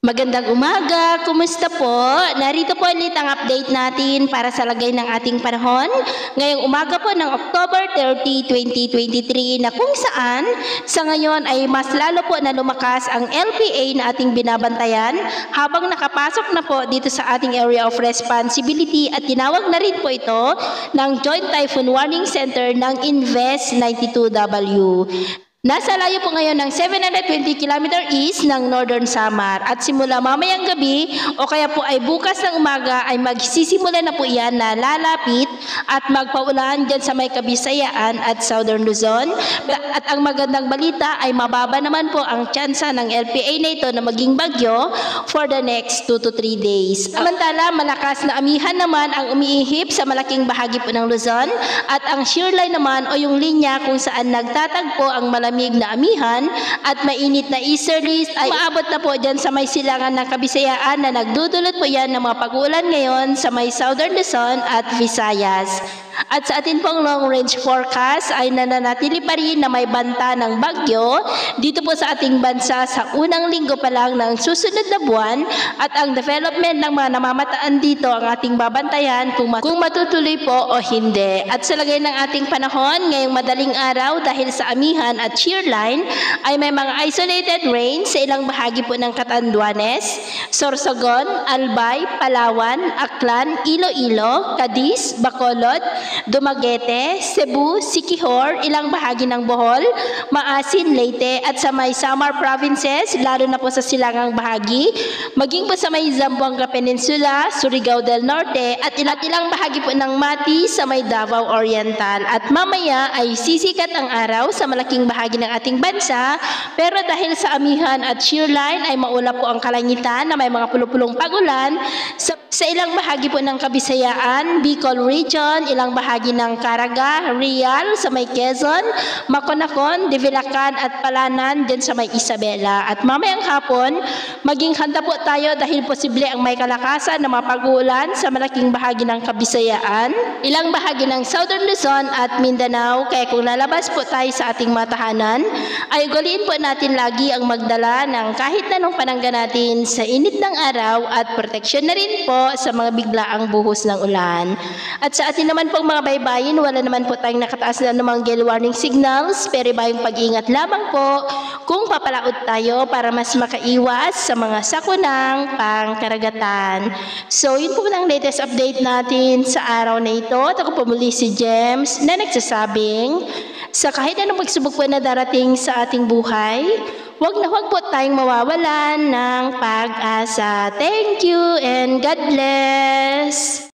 Magandang umaga, kumusta po? Narito po ulit ang update natin para sa lagay ng ating panahon. Ngayong umaga po ng October 30, 2023 na kung saan sa ngayon ay mas lalo po na lumakas ang LPA na ating binabantayan habang nakapasok na po dito sa ating area of responsibility at tinawag na rin po ito ng Joint Typhoon Warning Center ng Invest 92W. Nasa layo po ngayon ng 720 km east ng Northern Samar at simula mamayang gabi o kaya po ay bukas ng umaga ay magsisimula na po yan na lalapit at magpaulan dyan sa may Kabisayaan at Southern Luzon. At ang magandang balita ay mababa naman po ang tsansa ng LPA na ito na maging bagyo for the next 2 to 3 days. Samantala, malakas na amihan naman ang umiihip sa malaking bahagi po ng Luzon at ang shear line naman o yung linya kung saan nagtatagpo ang malamig na amihan at mainit na easterlies ay maabot na po dyan sa may silangan ng Kabisayaan na nagdudulot po yan ng mga pag-uulan ngayon sa may Southern Luzon at Visayas. At sa atin pong long range forecast ay nananatili pa rin na may banta ng bagyo dito po sa ating bansa sa unang linggo pa lang ng susunod na buwan at ang development ng mga namamataan dito ang ating babantayan kung matutuloy po o hindi. At sa lagay ng ating panahon ngayong madaling araw dahil sa amihan at shear line ay may mga isolated rain sa ilang bahagi po ng Catanduanes, Sorsogon, Albay, Palawan, Aklan, Iloilo, Cadiz, Bacolod, Dumaguete, Cebu, Siquijor, ilang bahagi ng Bohol, Maasin, Leyte at sa may Samar provinces, lalo na po sa silangang bahagi, maging po sa may Zamboanga Peninsula, Surigao del Norte at ilang bahagi po ng Mati sa may Davao Oriental. At mamaya ay sisikat ang araw sa malaking bahagi ng ating bansa, pero dahil sa amihan at shear line ay maulap po ang kalangitan na may mga pulupulong pagulan sa ilang bahagi po ng Kabisayaan, Bicol Region, ilang bahagi ng Caraga, Real, sa may Quezon, Maconacon, Divilacan at Palanan din sa may Isabela. At mamayang hapon, maging handa po tayo dahil posible ang may kalakasan na mapag-uulan sa malaking bahagi ng Kabisayaan, ilang bahagi ng Southern Luzon at Mindanao. Kaya kung lalabas po tayo sa ating matahanan, ay ugaliin po natin lagi ang magdala ng kahit anong panangga natin sa init ng araw at proteksyon na rin po sa mga biglaang buhos ng ulan. At sa atin naman pong mga baybayin, wala naman po tayong nakataas na namang gale warning signals, pero bayong pag-iingat lamang po kung papalaot tayo para mas makaiwas sa mga sakunang pangkaragatan. So yun po ang latest update natin sa araw na ito. At ako po muli si James na nagsasabing sa kahit anong pagsubok po na darating sa ating buhay, huwag po tayong mawawalan ng pag-asa. Thank you and God bless!